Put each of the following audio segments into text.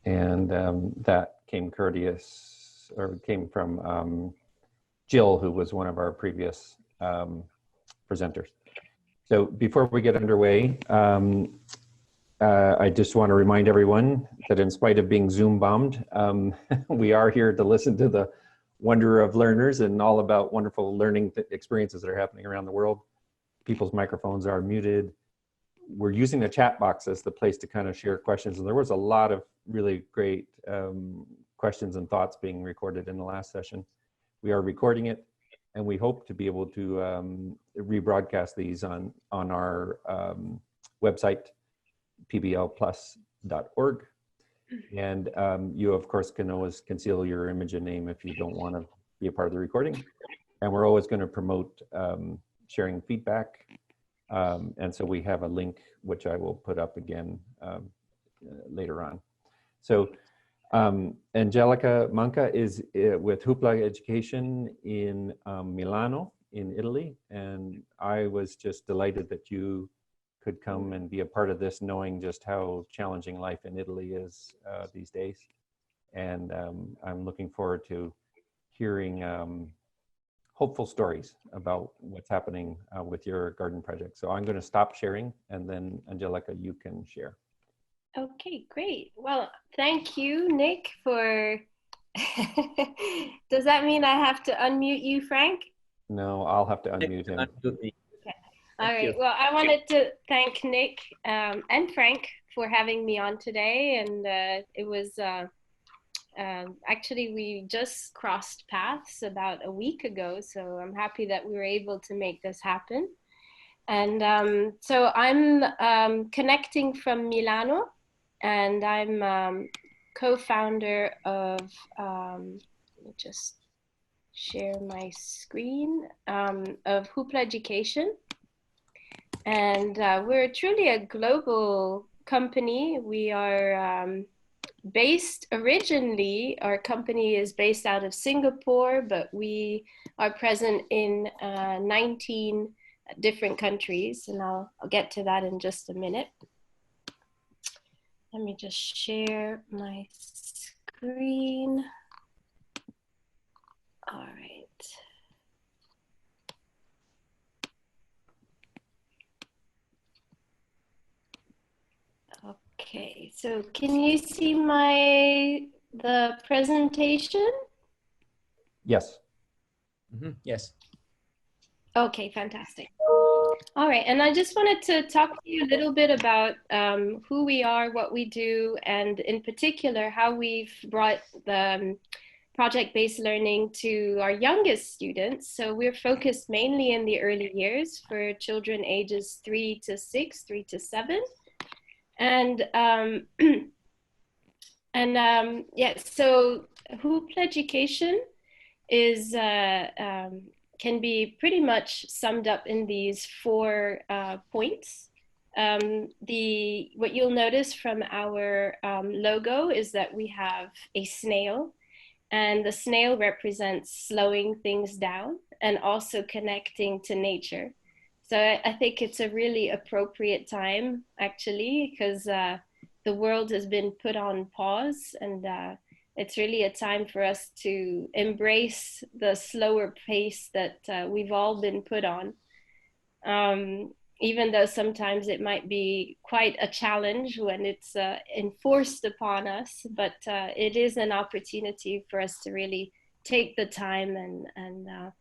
And that came came from Jill, who was one of our previous presenters. So before we get underway, I just want to remind everyone that in spite of being Zoom bombed, we are here to listen to the wonder of learners and all about wonderful learning experiences that are happening around the world. People's microphones are muted. We're using the chat box as the place to kind of share questions. And there was a lot of really great questions and thoughts being recorded in the last session. We are recording it, and we hope to be able to rebroadcast these on our website, pblplus.org. And you, of course, can always conceal your image and name if you don't want to be a part of the recording. And we're always going to promote sharing feedback. And so we have a link, which I will put up again later on. So Angelica Manca is with Hoopla Education in Milano, in Italy. And I was just delighted that you could come and be a part of this, knowing just how challenging life in Italy is these days. And I'm looking forward to hearing hopeful stories about what's happening with your garden project. So I'm going to stop sharing, and then Angelica, you can share. Okay, great. Well, thank you, Nick, for... Does that mean I have to unmute you, Frank? No, I'll have to unmute him. Okay. All right. Well, I wanted to thank Nick and Frank for having me on today. And it was actually, we just crossed paths about a week ago. So I'm happy that we were able to make this happen. And so I'm connecting from Milano, and I'm co-founder of, let me just share my screen, of Hoopla Education. And we're truly a global company. We are based originally, our company is based out of Singapore, but we are present in 19 different countries. And I'll get to that in just a minute. Let me just share my screen. All right. Okay, so can you see the presentation? Yes. Mm-hmm. Yes. Okay, fantastic. All right, and I just wanted to talk to you a little bit about who we are, what we do, and in particular, how we've brought the project-based learning to our youngest students. So we're focused mainly in the early years for children ages 3 to 6, 3 to 7. And yeah, so Hoopla Education is can be pretty much summed up in these 4 points. What you'll notice from our logo is that we have a snail, and the snail represents slowing things down and also connecting to nature. So I think it's a really appropriate time, actually, because the world has been put on pause, and it's really a time for us to embrace the slower pace that we've all been put on. Even though sometimes it might be quite a challenge when it's enforced upon us, but it is an opportunity for us to really take the time and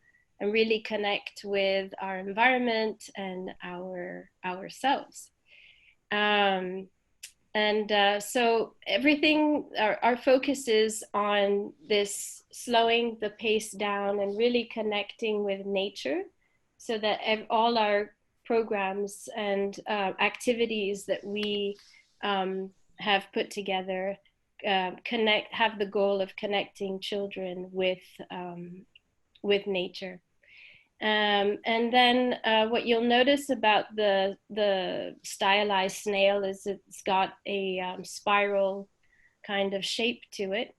really connect with our environment and ourselves. So everything, our focus is on this slowing the pace down and really connecting with nature, so that all our programs and activities that we have put together have the goal of connecting children with nature. And then what you'll notice about the stylized snail is it's got a spiral kind of shape to it.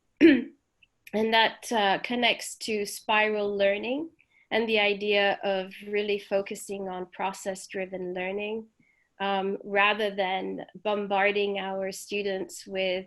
And that connects to spiral learning and the idea of really focusing on process-driven learning, rather than bombarding our students with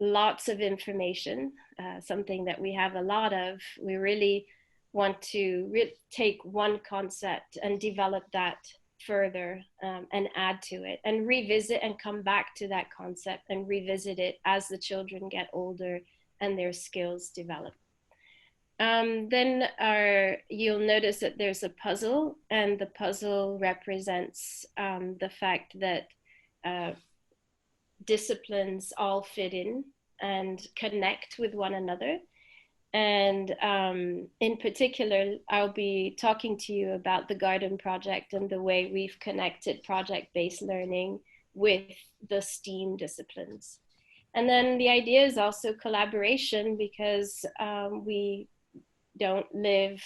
lots of information, something that we have a lot of. We really want to take one concept and develop that further, and add to it and revisit and come back to that concept and revisit it as the children get older and their skills develop. Then you'll notice that there's a puzzle, and the puzzle represents the fact that disciplines all fit in and connect with one another. And in particular, I'll be talking to you about the Garden Project and the way we've connected project-based learning with the STEAM disciplines. And then the idea is also collaboration, because we don't live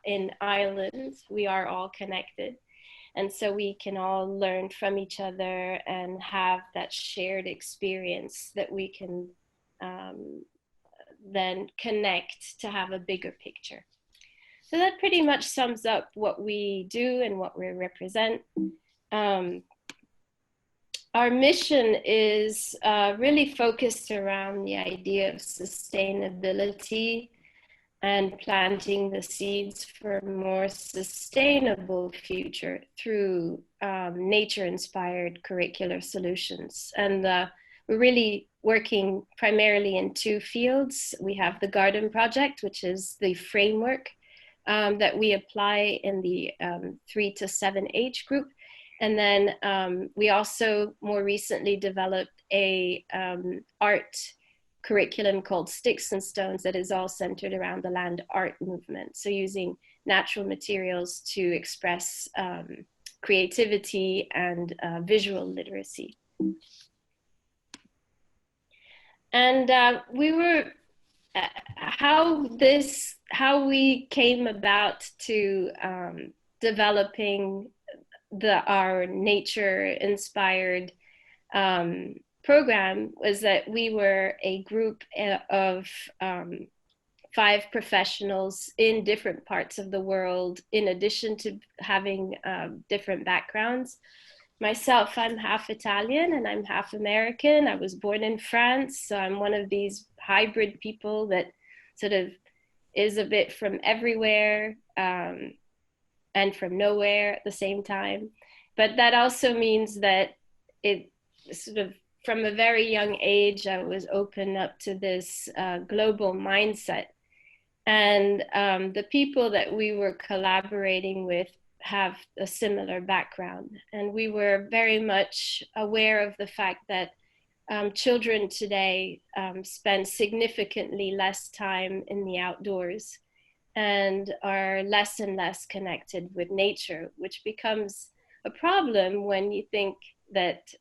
in islands. We are all connected. And so we can all learn from each other and have that shared experience that we can then connect to have a bigger picture. So that pretty much sums up what we do and what we represent. Our mission is really focused around the idea of sustainability and planting the seeds for a more sustainable future through nature-inspired curricular solutions. And we're really working primarily in two fields. We have the Garden Project, which is the framework that we apply in the 3 to 7 age group. And then we also more recently developed a art curriculum called Sticks and Stones that is all centered around the land art movement. So using natural materials to express creativity and visual literacy. And how we came about to developing our nature-inspired program was that we were a group of 5 professionals in different parts of the world, in addition to having different backgrounds. Myself, I'm half Italian and I'm half American. I was born in France, so I'm one of these hybrid people that sort of is a bit from everywhere and from nowhere at the same time. But that also means that it sort of, from a very young age, I was open up to this global mindset. And the people that we were collaborating with have a similar background. And we were very much aware of the fact that children today spend significantly less time in the outdoors and are less and less connected with nature, which becomes a problem when you think that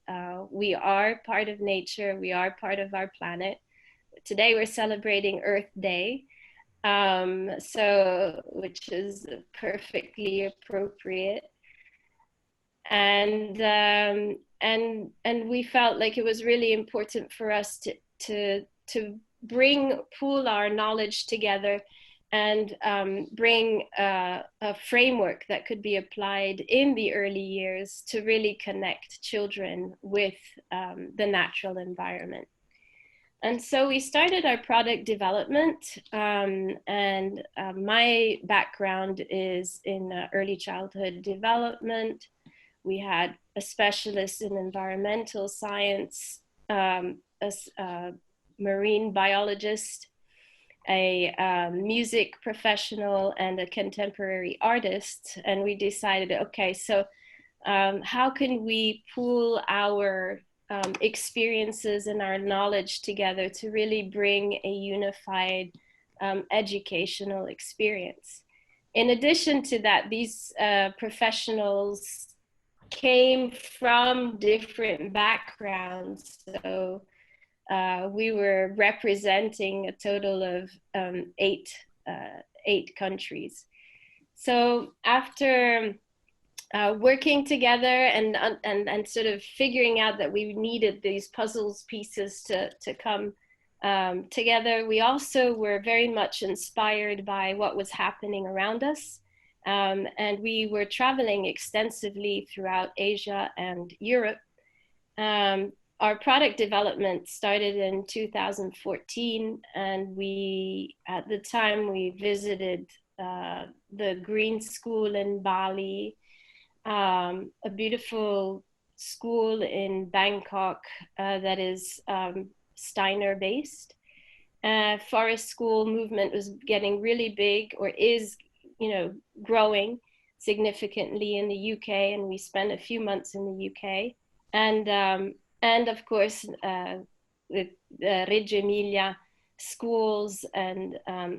we are part of nature, we are part of our planet. Today we're celebrating Earth Day, which is perfectly appropriate. And we felt like it was really important for us to pool our knowledge together and bring a framework that could be applied in the early years to really connect children with the natural environment. And so we started our product development, and my background is in early childhood development. We had a specialist in environmental science, a marine biologist, a music professional, and a contemporary artist. And we decided, okay, so how can we pool our experiences and our knowledge together to really bring a unified educational experience? In addition to that, these professionals came from different backgrounds. So we were representing a total of 8 countries. So after working together and sort of figuring out that we needed these puzzles pieces to come together, we also were very much inspired by what was happening around us. And we were traveling extensively throughout Asia and Europe, our product development started in 2014, and we, at the time, we visited the Green School in Bali, a beautiful school in Bangkok that is Steiner based. Forest school movement was getting really big, or is, growing significantly in the UK, and we spent a few months in the UK, and of course the Reggio Emilia schools and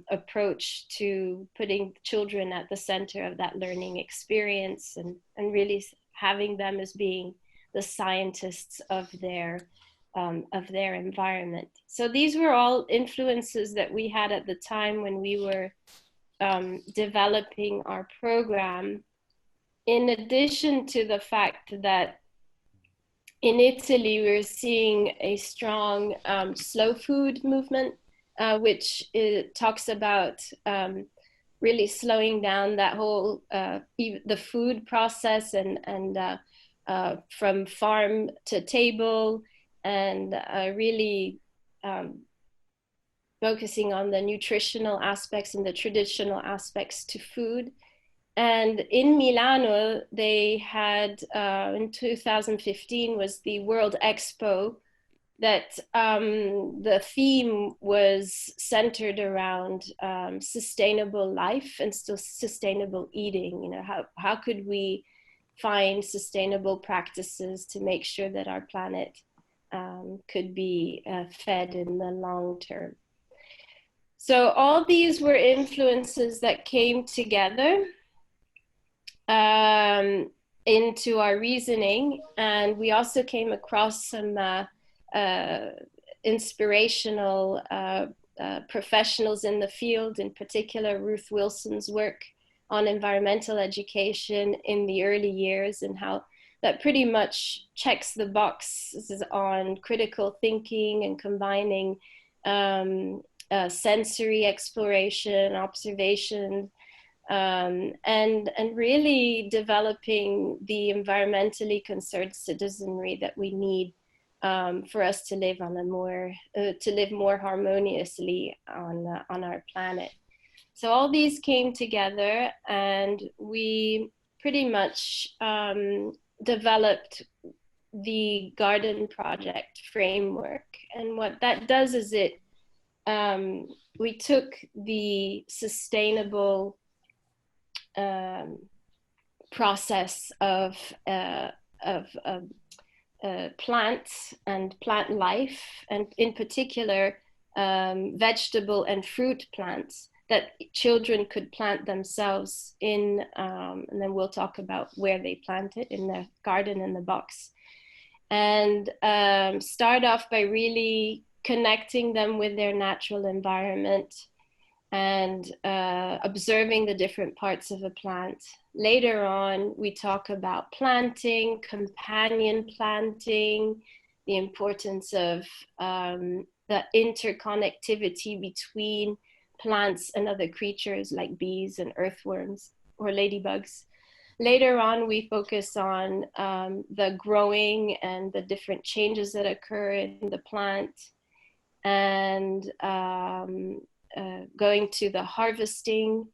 approach to putting children at the center of that learning experience, and really having them as being the scientists of their environment. So these were all influences that we had at the time when we were developing our program, in addition to the fact that in Italy we're seeing a strong slow food movement, which talks about really slowing down that whole the food process, and from farm to table, and really focusing on the nutritional aspects and the traditional aspects to food. And in Milano, they had, in 2015 was the World Expo, that the theme was centered around sustainable life and still sustainable eating. How could we find sustainable practices to make sure that our planet could be fed in the long term. So all these were influences that came together into our reasoning, and we also came across some inspirational professionals in the field, in particular Ruth Wilson's work on environmental education in the early years, and how that pretty much checks the boxes on critical thinking and combining sensory exploration, observation, and really developing the environmentally concerned citizenry that we need for us to live on more harmoniously on our planet. So all these came together, and we pretty much developed the garden project framework. And what that does is we took the sustainable process of plants and plant life, and in particular vegetable and fruit plants that children could plant themselves in, and then we'll talk about where they plant it in the garden in the box, and start off by really connecting them with their natural environment and observing the different parts of a plant. Later on, we talk about planting, companion planting, the importance of the interconnectivity between plants and other creatures like bees and earthworms or ladybugs. Later on, we focus on the growing and the different changes that occur in the plant, and going to the harvesting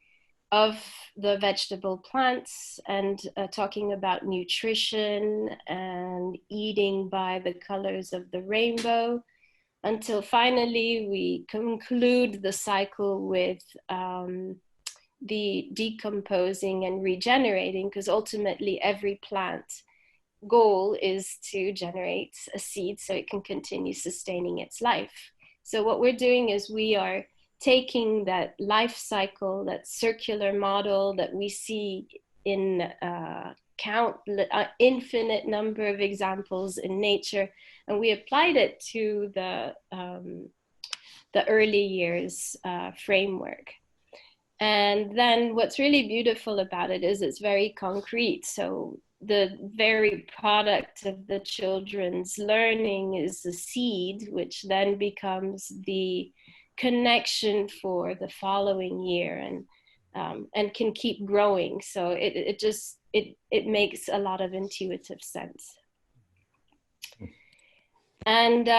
of the vegetable plants, and talking about nutrition and eating by the colors of the rainbow, until finally we conclude the cycle with the decomposing and regenerating, because ultimately every plant goal is to generate a seed so it can continue sustaining its life. So what we're doing is we are taking that life cycle, that circular model that we see in infinite number of examples in nature, and we applied it to the early years framework. And then what's really beautiful about it is it's very concrete. So the very product of the children's learning is the seed, which then becomes the connection for the following year, and can keep growing. So it makes a lot of intuitive sense. And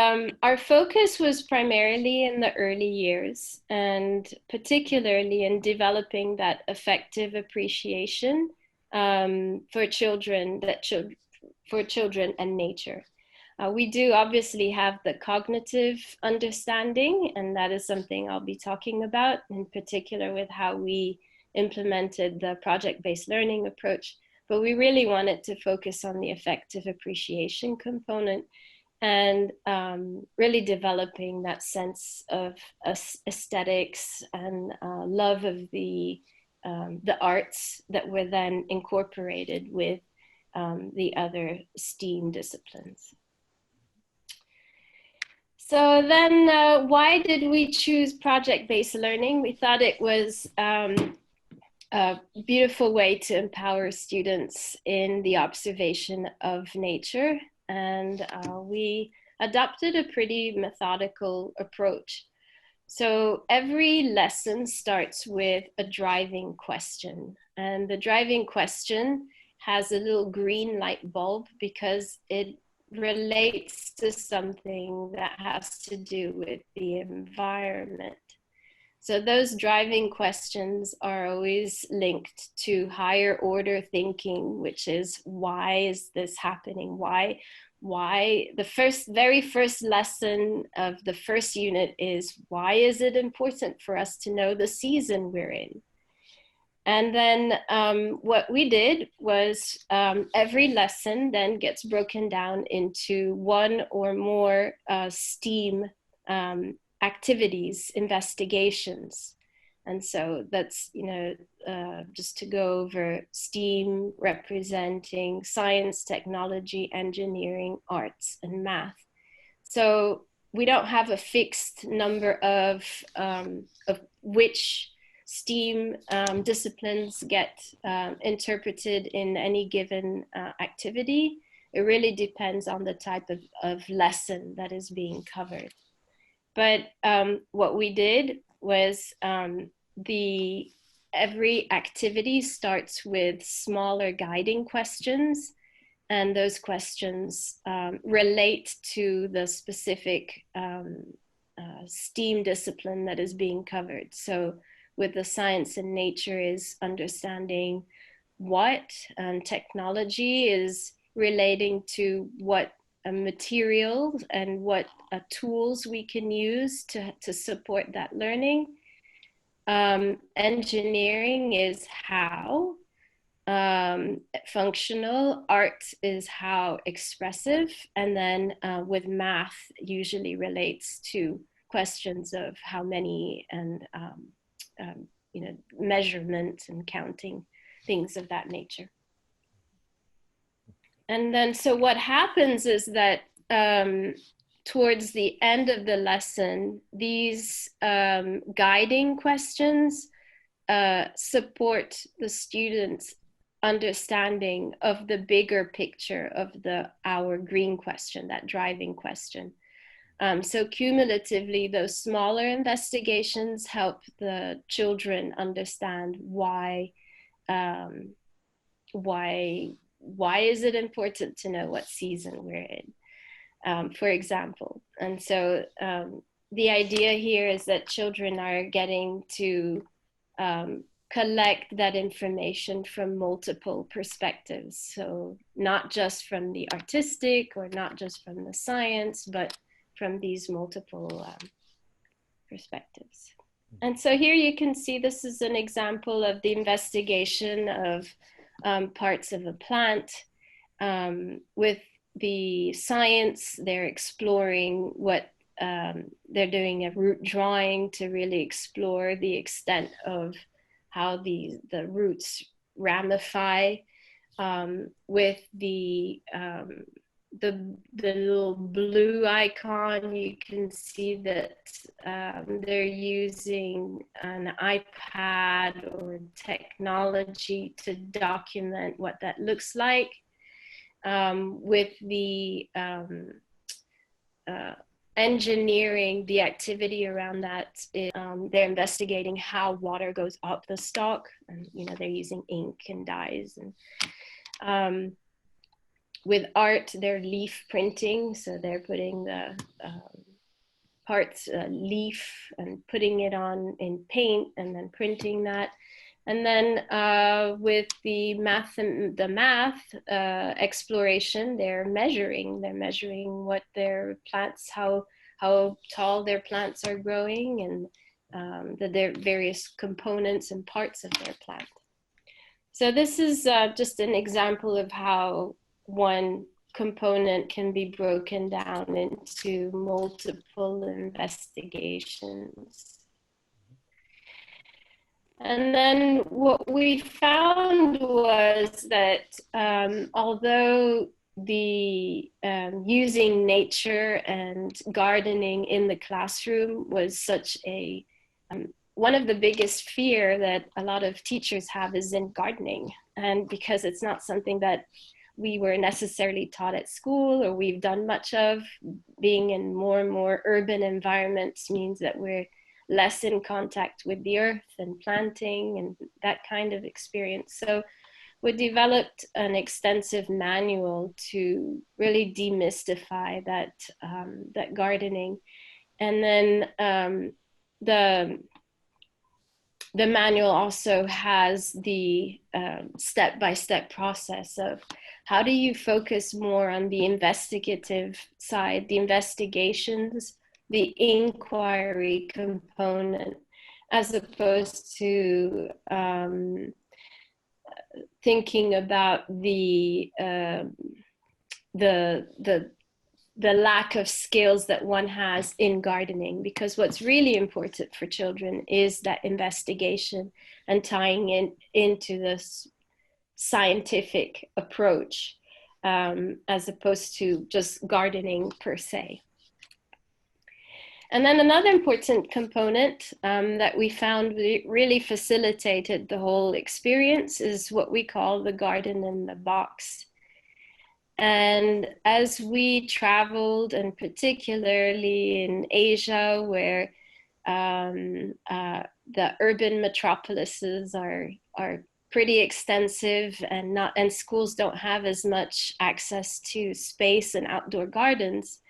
our focus was primarily in the early years, and particularly in developing that affective appreciation for children, for children and nature. We do obviously have the cognitive understanding, and that is something I'll be talking about, in particular with how we implemented the project-based learning approach. But we really wanted to focus on the affective appreciation component, and really developing that sense of aesthetics and love of the arts that were then incorporated with the other STEAM disciplines. So then why did we choose project-based learning? We thought it was a beautiful way to empower students in the observation of nature. And we adopted a pretty methodical approach. So every lesson starts with a driving question. And the driving question has a little green light bulb because it relates to something that has to do with the environment. So those driving questions are always linked to higher order thinking, which is, why is this happening? Why the very first lesson of the first unit is, why is it important for us to know the season we're in? And then what we did was every lesson then gets broken down into one or more STEAM activities, investigations. And so that's, just to go over, STEAM representing science, technology, engineering, arts, and math. So we don't have a fixed number of which STEAM disciplines get interpreted in any given activity. It really depends on the type of lesson that is being covered. But what we did was every activity starts with smaller guiding questions, and those questions relate to the specific STEAM discipline that is being covered. So with the science and nature is understanding what, and technology is relating to what materials and what tools we can use to support that learning. Engineering is how, functional, art is how expressive, and then with math usually relates to questions of how many and measurement and counting, things of that nature. And then, so what happens is that towards the end of the lesson, these guiding questions support the students' understanding of the bigger picture of our green question, that driving question. So cumulatively, those smaller investigations help the children understand why is it important to know what season we're in, for example. And so the idea here is that children are getting to collect that information from multiple perspectives. So not just from the artistic or not just from the science, but from these multiple perspectives. And so here you can see this is an example of the investigation of parts of a plant. With the science, they're exploring what they're doing a root drawing to really explore the extent of how the roots ramify. With the little blue icon, you can see that they're using an iPad or technology to document what that looks like. With the engineering, the activity around that is they're investigating how water goes up the stalk, and they're using ink and dyes. And with art, they're leaf printing. So they're putting the parts, leaf, and putting it on in paint and then printing that. And then with the math exploration, they're measuring what their plants, how tall their plants are growing, and their various components and parts of their plant. So this is just an example of how one component can be broken down into multiple investigations. And then what we found was that although the using nature and gardening in the classroom was such a one of the biggest fear that a lot of teachers have is in gardening, and because it's not something that we were necessarily taught at school or we've done much of, being in more and more urban environments means that we're less in contact with the earth and planting and that kind of experience. So we developed an extensive manual to really demystify that, that gardening. And then the manual also has the step-by-step process of how do you focus more on the investigative side, the investigations, the inquiry component, as opposed to thinking about the lack of skills that one has in gardening. Because what's really important for children is that investigation and tying it into this scientific approach, as opposed to just gardening per se. And then another important component that we found really facilitated the whole experience is what we call the garden in the box. And as we traveled, and particularly in Asia, where the urban metropolises are pretty extensive, and schools don't have as much access to space and outdoor gardens,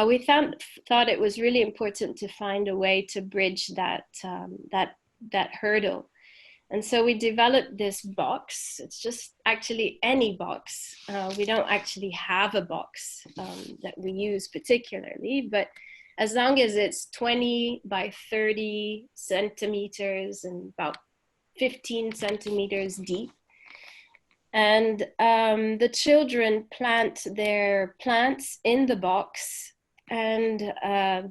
we thought it was really important to find a way to bridge that hurdle. And so we developed this box. It's just actually any box. We don't actually have a box that we use particularly, but as long as it's 20 by 30 centimeters and about 15 centimeters deep. And the children plant their plants in the box, and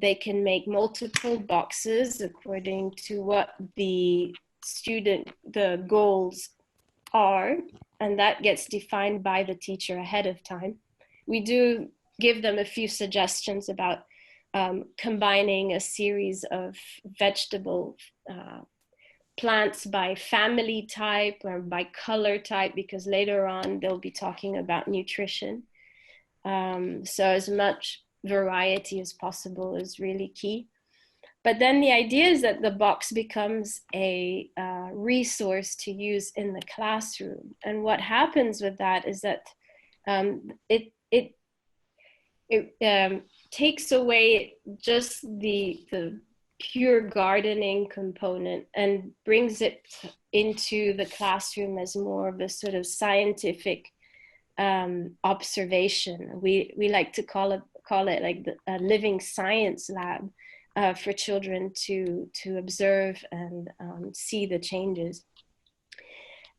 they can make multiple boxes according to what the goals are, and that gets defined by the teacher ahead of time. We do give them a few suggestions about combining a series of vegetable plants by family type or by color type, because later on they'll be talking about nutrition. So as much variety as possible is really key. But then the idea is that the box becomes a resource to use in the classroom. And what happens with that is that it takes away just the pure gardening component and brings it into the classroom as more of a sort of scientific observation. We like to call it like a living science lab for children to observe and see the changes.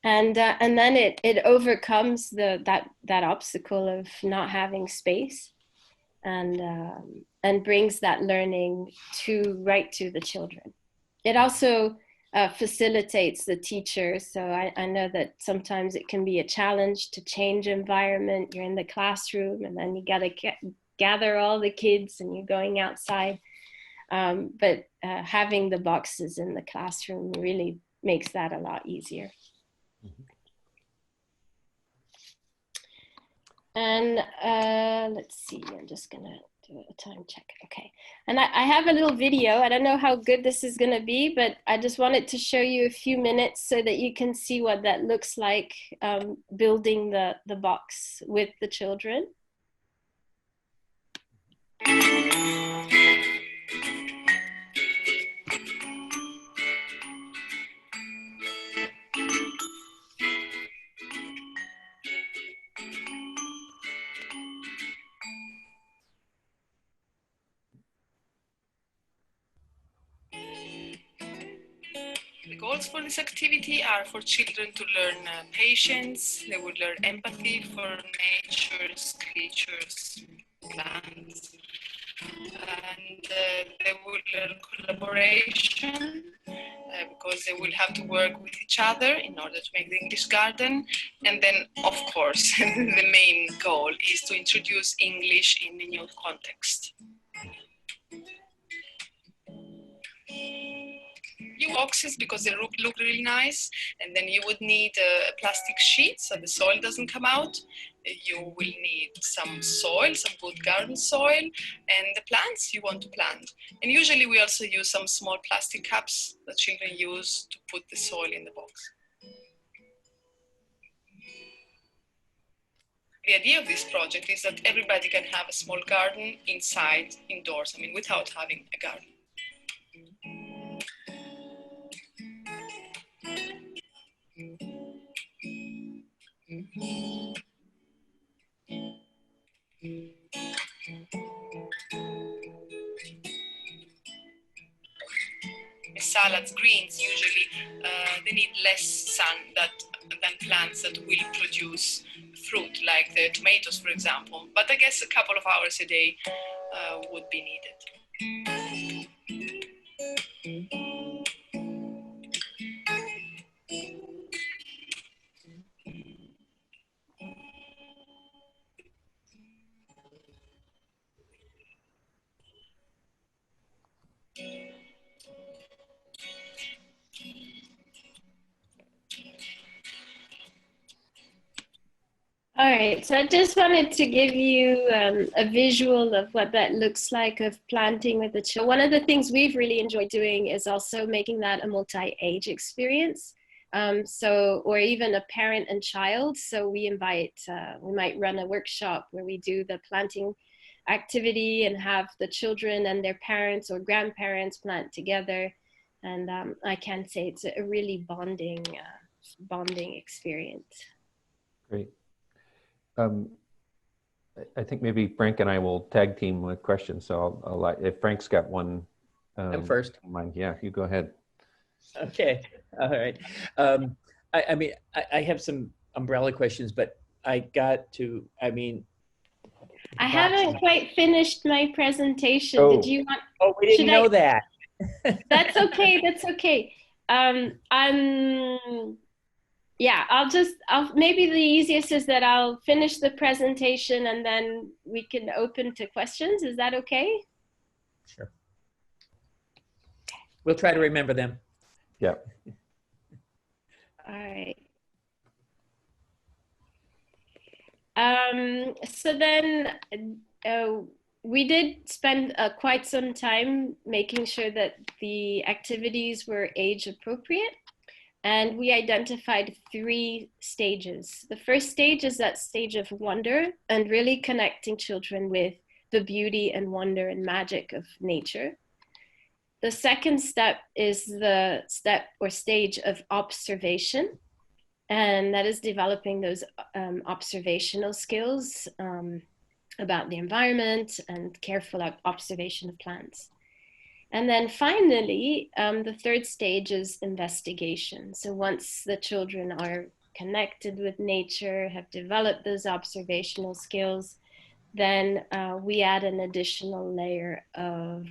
And then it overcomes that obstacle of not having space, and brings that learning right to the children. It also facilitates the teacher. So I know that sometimes it can be a challenge to change environment. You're in the classroom and then you gotta gather all the kids and you're going outside. But having the boxes in the classroom really makes that a lot easier. Mm-hmm. And let's see, I'm just gonna do a time check. Okay. And I have a little video. I don't know how good this is going to be, but I just wanted to show you a few minutes so that you can see what that looks like, building the box with the children. The goals for this activity are for children to learn patience. They will learn empathy for nature's creatures, plants, and they will learn collaboration because they will have to work with each other in order to make the English garden. And then, of course, the main goal is to introduce English in a new context. New boxes because they look really nice, and then you would need a plastic sheet so the soil doesn't come out. You will need some soil, some good garden soil, and the plants you want to plant. And usually we also use some small plastic cups that children use to put the soil in the box. The idea of this project is that everybody can have a small garden inside, indoors, I mean, without having a garden. Salads, greens, usually they need less sun than plants that will produce fruit, like the tomatoes, for example. But I guess a couple of hours a day would be needed. All right, so I just wanted to give you a visual of what that looks like of planting with the children. One of the things we've really enjoyed doing is also making that a multi-age experience. Or even a parent and child. So we might run a workshop where we do the planting activity and have the children and their parents or grandparents plant together. And I can say it's a really bonding experience. Great. I think maybe Frank and I will tag team with questions. So I'll if Frank's got one. I'm first. Mind. Yeah, you go ahead. Okay. All right. I mean, I have some umbrella questions, but I haven't quite finished my presentation. Oh. Did you want? Oh, we didn't know that. That's okay. That's okay. Yeah, maybe the easiest is that I'll finish the presentation and then we can open to questions. Is that okay? Sure. We'll try to remember them. Yeah. All right. So then we did spend quite some time making sure that the activities were age appropriate. And we identified 3 stages. The first stage is that stage of wonder and really connecting children with the beauty and wonder and magic of nature. The second step is the stage of observation. And that is developing those observational skills about the environment and careful observation of plants. And then finally, the third stage is investigation. So once the children are connected with nature, have developed those observational skills, then we add an additional layer of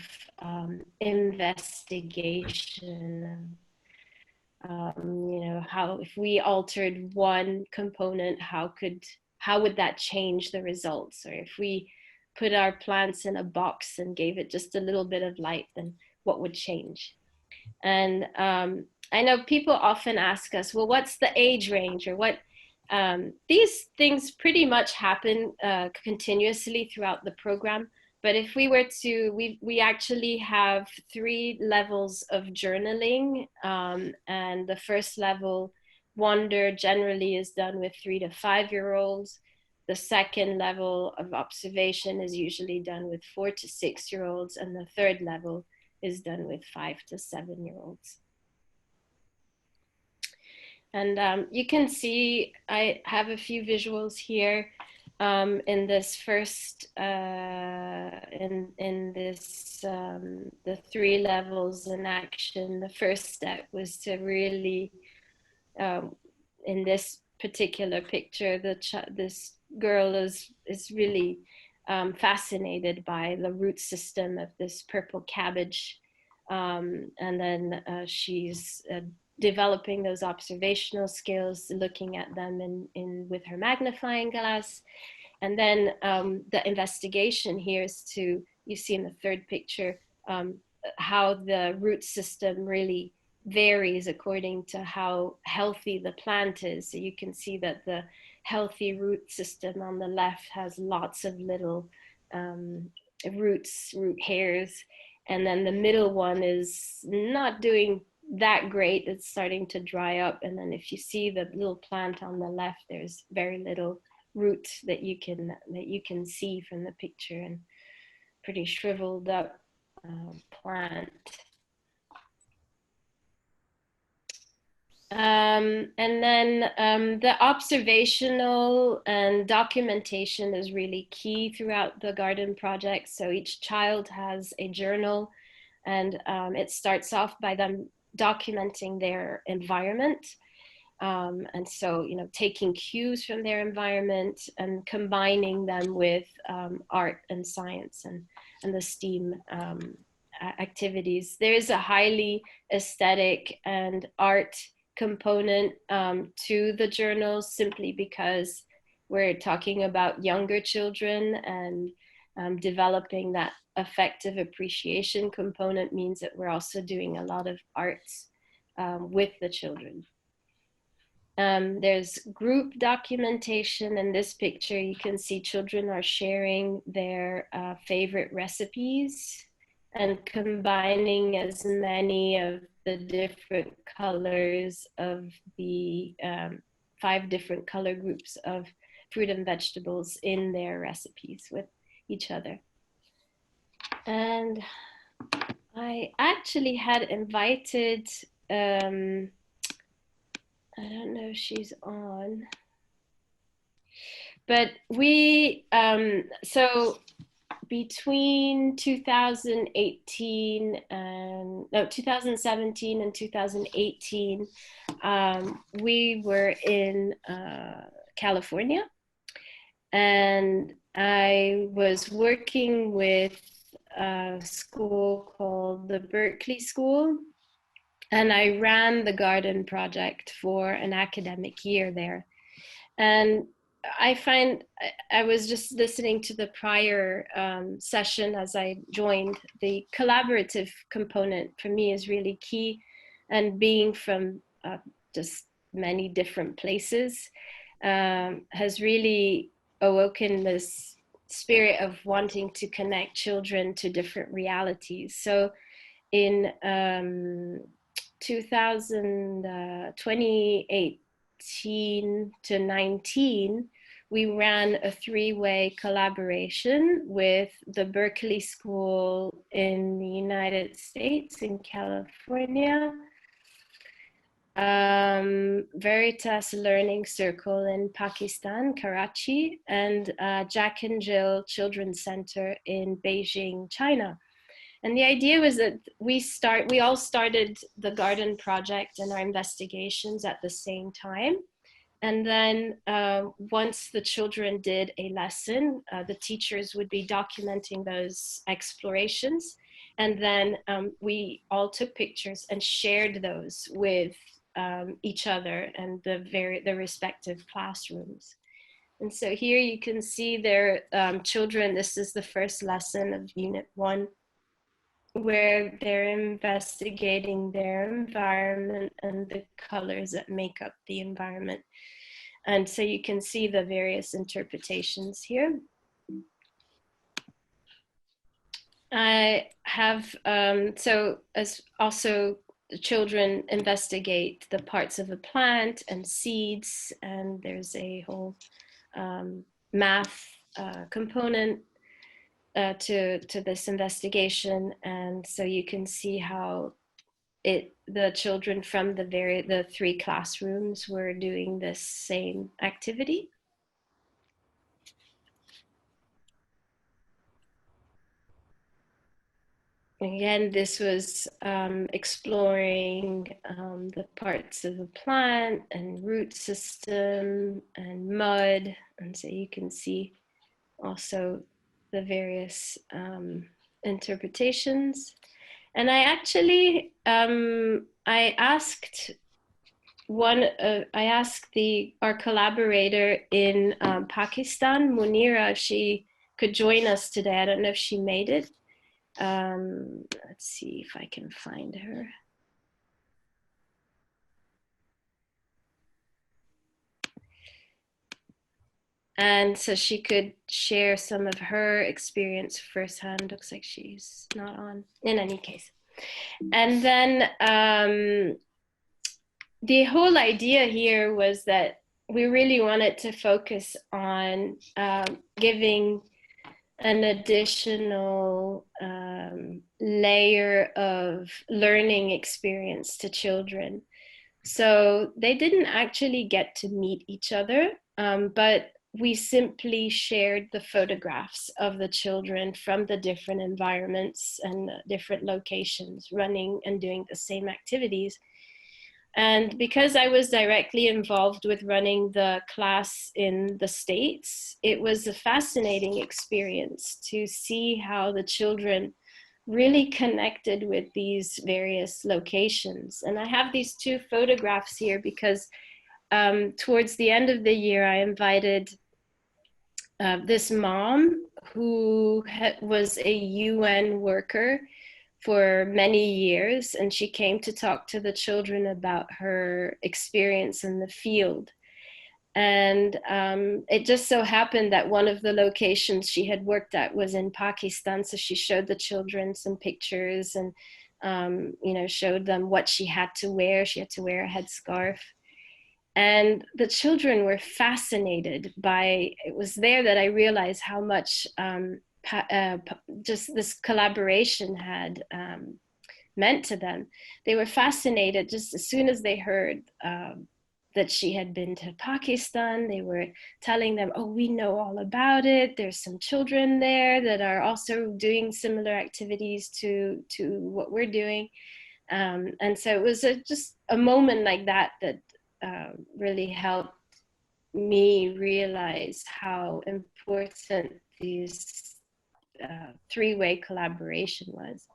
investigation. How if we altered one component, how would that change the results? Or if we put our plants in a box and gave it just a little bit of light, then what would change? And I know people often ask us, well, what's the age range, or what? These things pretty much happen continuously throughout the program, But if we were to, we actually have 3 levels of journaling, and the first level, wonder, generally is done with 3 to 5-year-olds. The second level of observation is usually done with 4 to 6-year-olds, and the third level is done with 5 to 7-year-olds. And you can see I have a few visuals here in this first, in this, the 3 levels in action. The first step was to really, in this particular picture, this girl is really fascinated by the root system of this purple cabbage. And then she's developing those observational skills, looking at them with her magnifying glass. And then the investigation here is to, you see in the third picture, how the root system really varies according to how healthy the plant is. So you can see that the healthy root system on the left has lots of little root hairs. And then the middle one is not doing that great. It's starting to dry up. And then if you see the little plant on the left, there's very little root that you can see from the picture, and pretty shriveled up plant. And then the observational and documentation is really key throughout the garden project. So each child has a journal, and it starts off by them documenting their environment. And so, you know, taking cues from their environment and combining them with art and science and the STEAM activities. There is a highly aesthetic and art component to the journals, simply because we're talking about younger children, and developing that affective appreciation component means that we're also doing a lot of arts with the children. There's group documentation. In this picture, you can see children are sharing their favorite recipes and combining as many of the different colors of the 5 different color groups of fruit and vegetables in their recipes with each other. And I actually had invited, I don't know if she's on, but we, so between 2017 and 2018, we were in California, and I was working with a school called the Berkeley School, and I ran the garden project for an academic year there. And I was just listening to the prior session as I joined. The collaborative component for me is really key, and being from just many different places has really awoken this spirit of wanting to connect children to different realities. So in 2018 to 19, we ran a 3-way collaboration with the Berkeley School in the United States, in California, Veritas Learning Circle in Pakistan, Karachi, and Jack and Jill Children's Center in Beijing, China. And the idea was that we all started the garden project and our investigations at the same time. And then once the children did a lesson, the teachers would be documenting those explorations. And then we all took pictures and shared those with each other and the respective classrooms. And so here you can see their children. This is the first lesson of Unit 1, where they're investigating their environment and the colors that make up the environment. And so you can see the various interpretations here. I have, so as also the children investigate the parts of a plant and seeds, and there's a whole math component to this investigation. And so you can see how the children from the three classrooms were doing this same activity. Again, this was exploring the parts of the plant and root system and mud. And so you can see also the various interpretations. And I actually, I asked our collaborator in Pakistan, Munira, if she could join us today. I don't know if she made it. Let's see if I can find her. And so she could share some of her experience firsthand. Looks like she's not on in any case. And then the whole idea here was that we really wanted to focus on giving an additional layer of learning experience to children. So they didn't actually get to meet each other, but we simply shared the photographs of the children from the different environments and different locations running and doing the same activities. And because I was directly involved with running the class in the States, it was a fascinating experience to see how the children really connected with these various locations. And I have these two photographs here because towards the end of the year, I invited this mom who was a UN worker for many years, and she came to talk to the children about her experience in the field. And it just so happened that one of the locations she had worked at was in Pakistan. So she showed the children some pictures and, you know, showed them what she had to wear. She had to wear a headscarf. And the children were fascinated by, it was there that I realized how much just this collaboration had meant to them. They were fascinated just as soon as they heard that she had been to Pakistan. They were telling them, oh, we know all about it. There's some children there that are also doing similar activities to what we're doing. And so it was just a moment like that that really helped me realize how important these three-way collaboration was.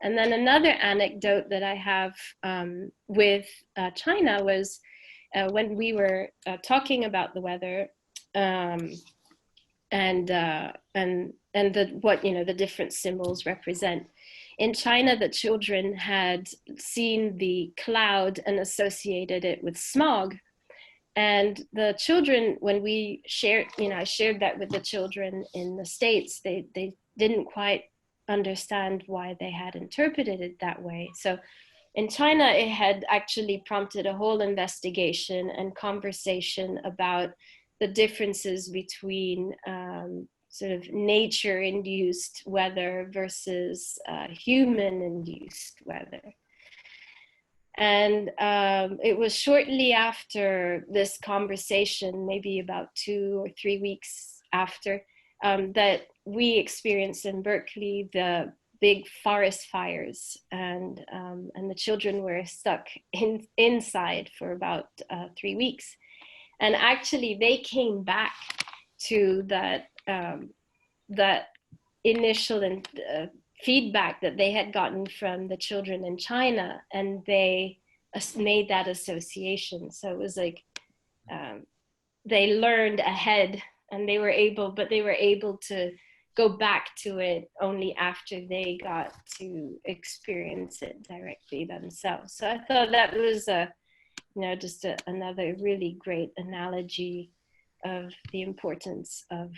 And then another anecdote that I have with China was when we were talking about the weather and what, you know, the different symbols represent. In China, the children had seen the cloud and associated it with smog. And the children, when we shared, you know, I shared that with the children in the States, they didn't quite understand why they had interpreted it that way. So in China, it had actually prompted a whole investigation and conversation about the differences between sort of nature-induced weather versus human-induced weather. And it was shortly after this conversation, maybe about 2 or 3 weeks after, that we experienced in Berkeley the big forest fires, and the children were stuck inside for about 3 weeks. And actually, they came back to that initial feedback that they had gotten from the children in China, and they made that association. So it was like they learned ahead, and they were able to go back to it only after they got to experience it directly themselves. So I thought that was just another really great analogy of the importance of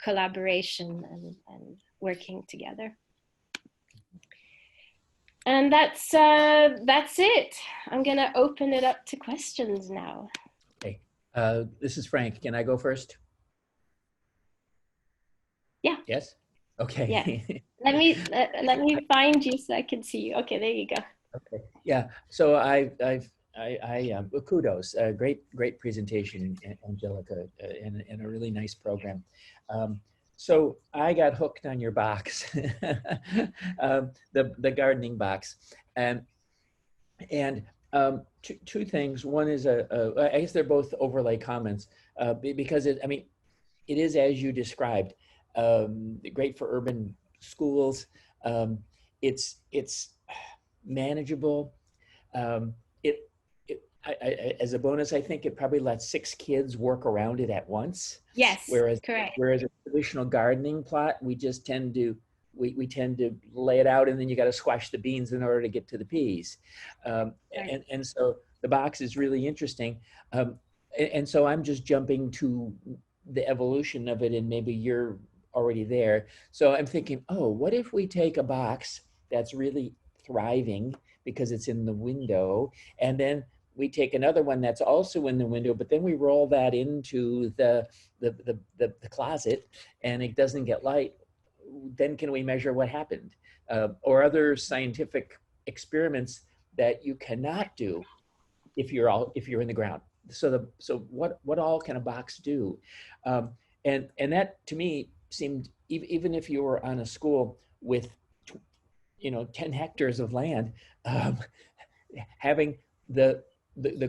collaboration and working together. And that's it. I'm gonna open it up to questions now. Okay. This is Frank. Can I go first? Yeah. Yes? Okay. Yeah. Let me find you so I can see you. Okay, there you go. Okay. Yeah. So kudos. Great presentation, Angelica, and a really nice program. So I got hooked on your box, the gardening box, and two things. One is I guess they're both overlay comments because I mean, it is as you described, great for urban schools. It's manageable. Um, it, as a bonus, I think it probably lets 6 kids work around it at once. Yes, Whereas correct. a traditional gardening plot, we just tend to we tend to lay it out, and then you got to squash the beans in order to get to the peas. Right. And so the box is really interesting. And so I'm just jumping to the evolution of it, and maybe you're already there. So I'm thinking, oh, what if we take a box that's really thriving because it's in the window, and then we take another one that's also in the window, but then we roll that into the closet, and it doesn't get light. Then can we measure what happened? Or other scientific experiments that you cannot do if you're in the ground. So what all can a box do? And that to me seemed, even if you were on a school with 10 hectares of land, having the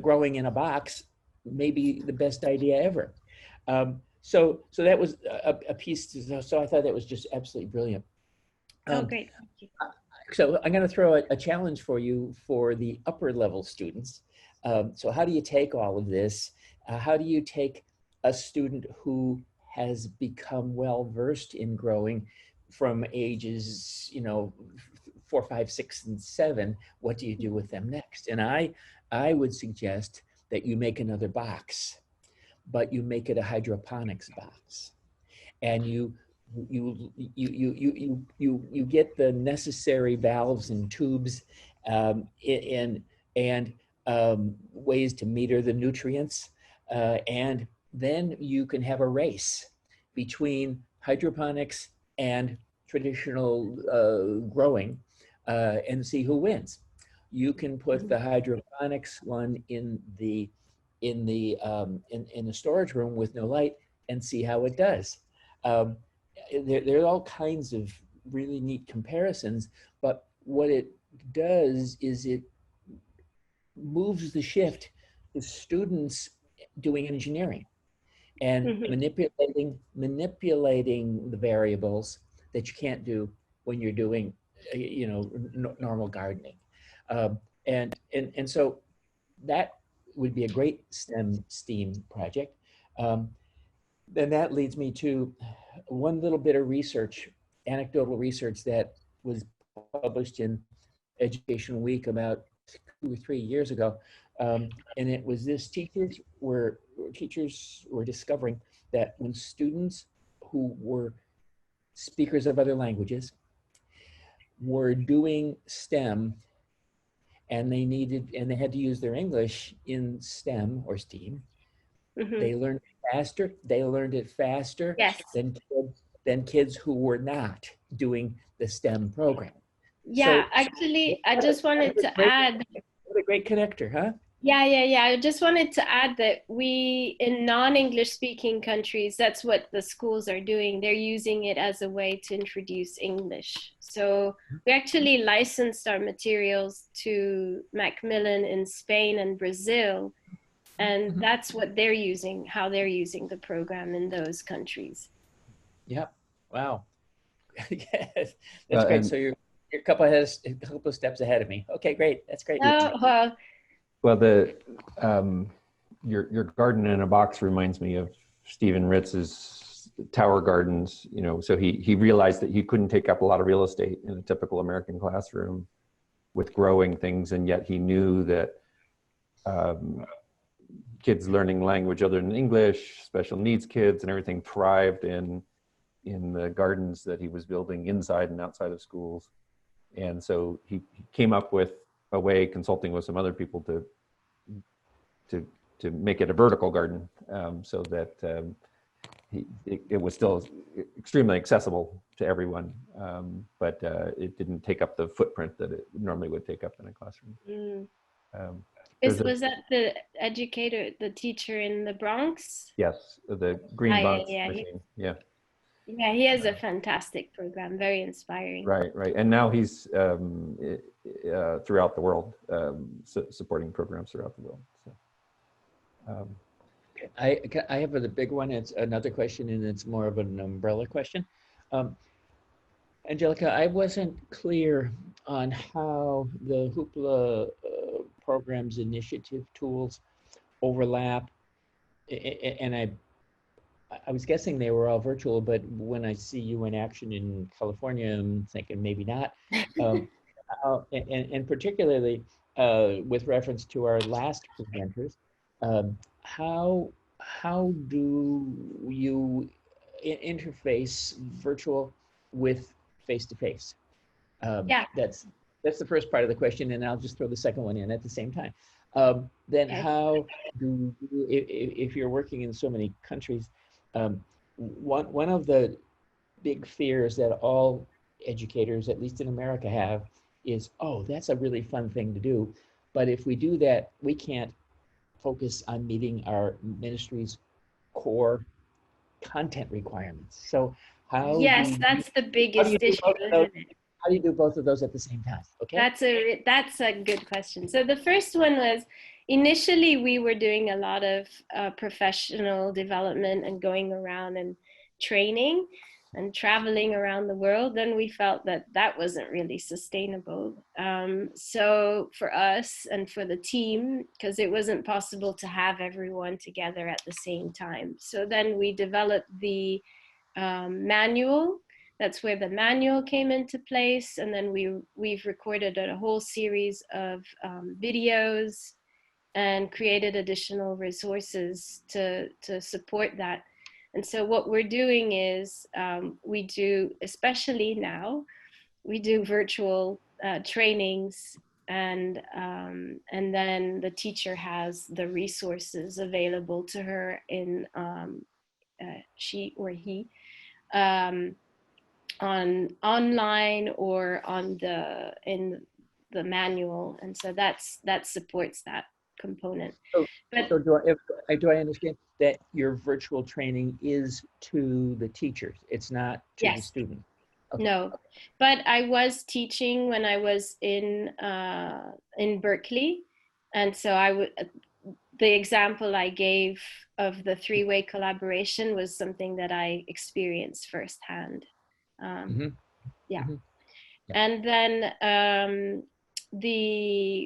growing in a box may be the best idea ever. So that was a piece. So I thought that was just absolutely brilliant. Oh, great. Thank you. So I'm going to throw a challenge for you for the upper level students. So how do you take all of this? How do you take a student who has become well versed in growing from ages, 4, 5, 6, and 7? What do you do with them next? And I would suggest that you make another box, but you make it a hydroponics box, and you get the necessary valves and tubes, and ways to meter the nutrients, and then you can have a race between hydroponics and traditional growing, and see who wins. You can put the hydroponics one in the storage room with no light and see how it does. There are all kinds of really neat comparisons, but what it does is it moves the shift to students doing engineering and manipulating the variables that you can't do when you're doing normal gardening. And so that would be a great STEAM project. Then that leads me to one little bit of research, anecdotal research that was published in Education Week about 2 or 3 years ago. And it was this: teachers were discovering that when students who were speakers of other languages were doing STEM, and they had to use their English in STEM or STEAM, they learned faster. They learned it faster Yes. than kids who were not doing the STEM program. Yeah, so, actually, I just wanted to add. What a great connector, huh? Yeah. I just wanted to add that we, in non-English speaking countries, that's what the schools are doing. They're using it as a way to introduce English. So we actually licensed our materials to Macmillan in Spain and Brazil. And that's what they're using, how they're using the program in those countries. Yep. Wow. Yes, that's great. So you're a couple of steps ahead of me. Okay, great. That's great. Oh, well, your garden in a box reminds me of Stephen Ritz's Tower Gardens. So he realized that he couldn't take up a lot of real estate in a typical American classroom with growing things, and yet he knew that kids learning language other than English, special needs kids, and everything thrived in the gardens that he was building inside and outside of schools. And so he came up with a way, consulting with some other people, to make it a vertical garden, so that it was still extremely accessible to everyone, but it didn't take up the footprint that it normally would take up in a classroom. Was that the educator, the teacher in the Bronx? Yes, the green box yeah, machine. Yeah. Yeah, he has a fantastic program, very inspiring. Right, right. And now he's throughout the world, supporting programs throughout the world. So, I have a big one. It's another question, and it's more of an umbrella question. Angelica, I wasn't clear on how the Hoopla programs, initiative, tools overlap, and I was guessing they were all virtual, but when I see you in action in California, I'm thinking maybe not. And particularly with reference to our last presenters, how do you interface virtual with face-to-face? Yeah. That's the first part of the question, and I'll just throw the second one in at the same time. Then Okay. how do you, if you're working in so many countries, one of the big fears that all educators, at least in America, have is, oh, that's a really fun thing to do. But if we do that, we can't focus on meeting our ministry's core content requirements. So how Yes, that's the biggest issue, isn't it? how do you do both of those at the same time? Okay. That's a good question. So the first one was, initially we were doing a lot of professional development and going around and training and traveling around the world. Then we felt that that wasn't really sustainable. So for us and for the team, because it wasn't possible to have everyone together at the same time. So then we developed the manual. That's where the manual came into place. And then we've recorded a whole series of videos and created additional resources to support that. And so what we're doing is we do, especially now, we do virtual trainings, and then the teacher has the resources available to her in she or he on online or in the manual, and so that supports that component. So do I understand that your virtual training is to the teachers? It's not to the student? Okay. No, but I was teaching when I was in Berkeley, and so the example I gave of the three-way collaboration was something that I experienced firsthand. Yeah. And then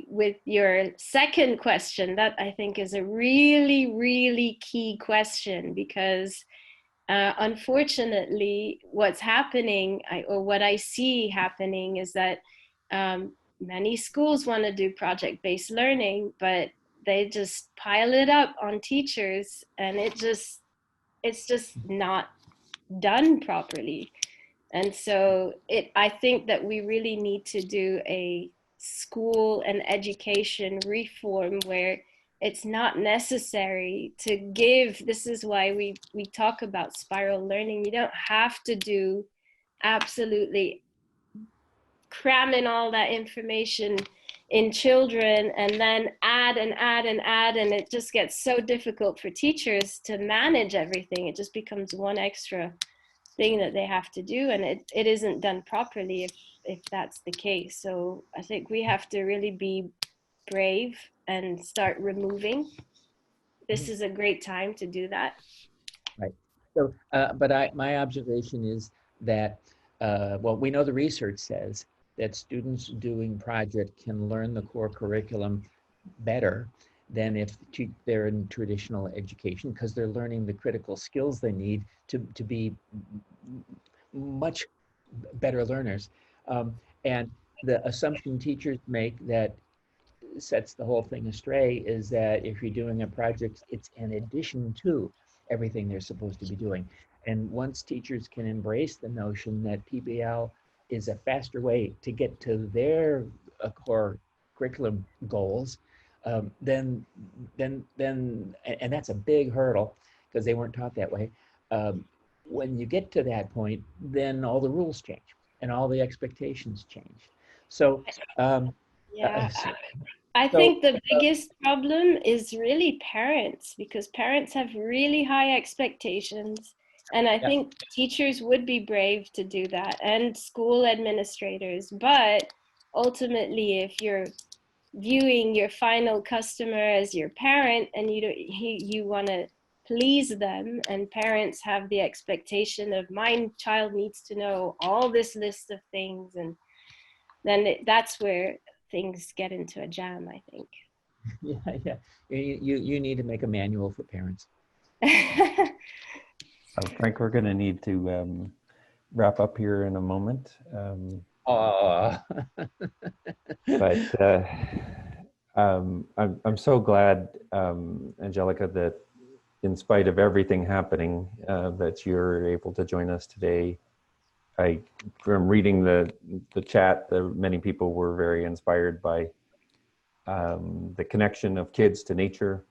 with your second question, that I think is a really, really key question, because unfortunately what's happening, or what I see happening, is that many schools want to do project-based learning, but they just pile it up on teachers, and it's just not done properly. And so I think that we really need to do a school and education reform where it's not necessary to give. This is why we talk about spiral learning. You don't have to do absolutely cramming all that information in children and then add and add and add, and it just gets so difficult for teachers to manage everything. It just becomes one extra thing that they have to do, and it isn't done properly if that's the case. So I think we have to really be brave and start removing. This is a great time to do that. Right. So, but my observation is that, well, we know the research says that students doing project can learn the core curriculum better than if they're in traditional education, because they're learning the critical skills they need to be much better learners. And the assumption teachers make that sets the whole thing astray is that if you're doing a project, it's in addition to everything they're supposed to be doing. And once teachers can embrace the notion that PBL is a faster way to get to their core curriculum goals, then and that's a big hurdle because they weren't taught that way. When you get to that point, then all the rules change and all the expectations change. So, Yeah. so I think the biggest problem is really parents, because parents have really high expectations. And I think teachers would be brave to do that, and school administrators. But ultimately, if you're viewing your final customer as your parent and you want to please them, and parents have the expectation of my child needs to know all this list of things, and then that's where things get into a jam, I think. yeah. You need to make a manual for parents. Frank, we're going to need to wrap up here in a moment. But I'm so glad, Angelica, that in spite of everything happening, that you're able to join us today. From reading the chat, many people were very inspired by the connection of kids to nature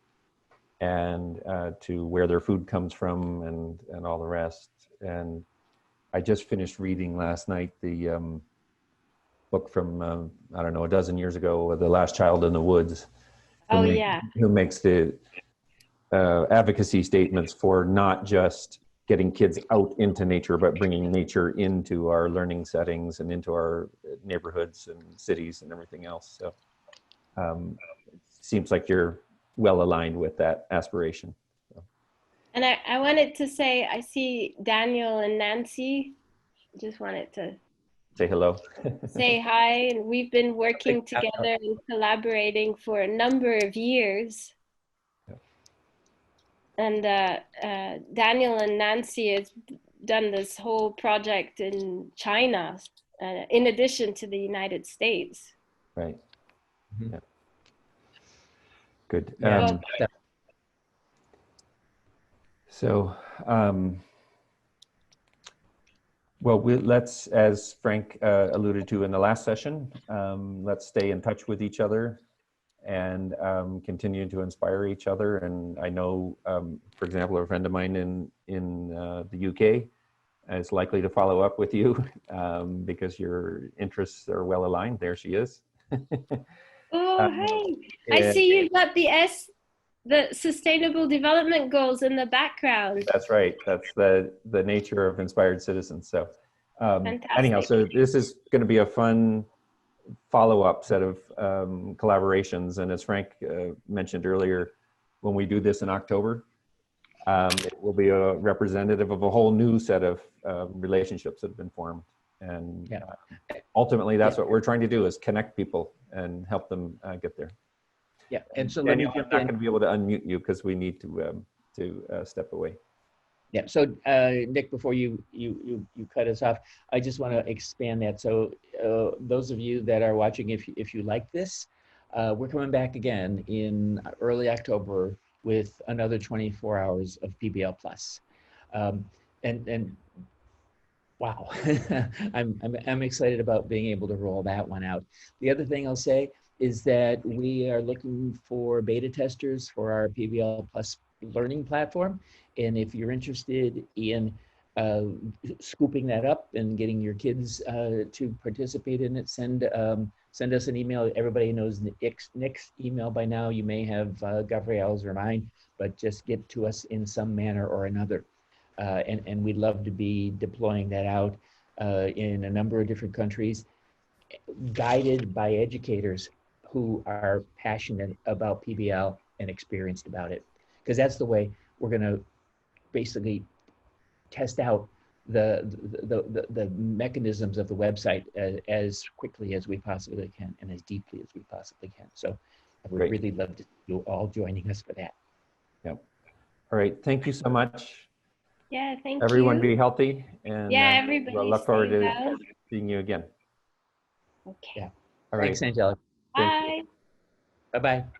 and to where their food comes from and all the rest. And I just finished reading last night the book from, I don't know, a dozen years ago, The Last Child in the Woods. Who makes the advocacy statements for not just getting kids out into nature, but bringing nature into our learning settings and into our neighborhoods and cities and everything else. So it seems like you're well aligned with that aspiration. So. And I wanted to say, I see Daniel and Nancy. Just wanted to say hello. Say hi. And we've been working together and collaborating for a number of years. And Daniel and Nancy has done this whole project in China, in addition to the United States. Right. Yeah. Good. Well, let's, as Frank alluded to in the last session, let's stay in touch with each other and continue to inspire each other. And I know, for example, a friend of mine in the UK is likely to follow up with you because your interests are well aligned. There she is. Oh, hey! I see you've got the Sustainable Development Goals in the background. That's right. That's the nature of inspired citizens. So anyhow, so this is going to be a fun follow-up set of collaborations. And as Frank mentioned earlier, when we do this in October, it will be a representative of a whole new set of relationships that have been formed. And ultimately, that's what we're trying to do, is connect people and help them get there. Yeah, and so Daniel, I'm not going to be able to unmute you because we need to step away. Yeah. So Nick, before you cut us off, I just want to expand that. So those of you that are watching, if you like this, we're coming back again in early October with another 24 hours of PBL Plus, and wow, I'm excited about being able to roll that one out. The other thing I'll say is that we are looking for beta testers for our PBL Plus learning platform. And if you're interested in scooping that up and getting your kids to participate in it, send us an email. Everybody knows Nick's email by now. You may have Gabrielle's or mine, but just get to us in some manner or another. And we'd love to be deploying that out in a number of different countries, guided by educators who are passionate about PBL and experienced about it. Because that's the way we're going to basically test out the mechanisms of the website as quickly as we possibly can and as deeply as we possibly can. So I would really love to see you all joining us for that. Yep. All right. Thank you so much. Yeah, thank Everyone you. be healthy, and everybody we'll look forward to seeing you again. Okay. Yeah. All Thanks, right. Angelica. Bye. Bye-bye.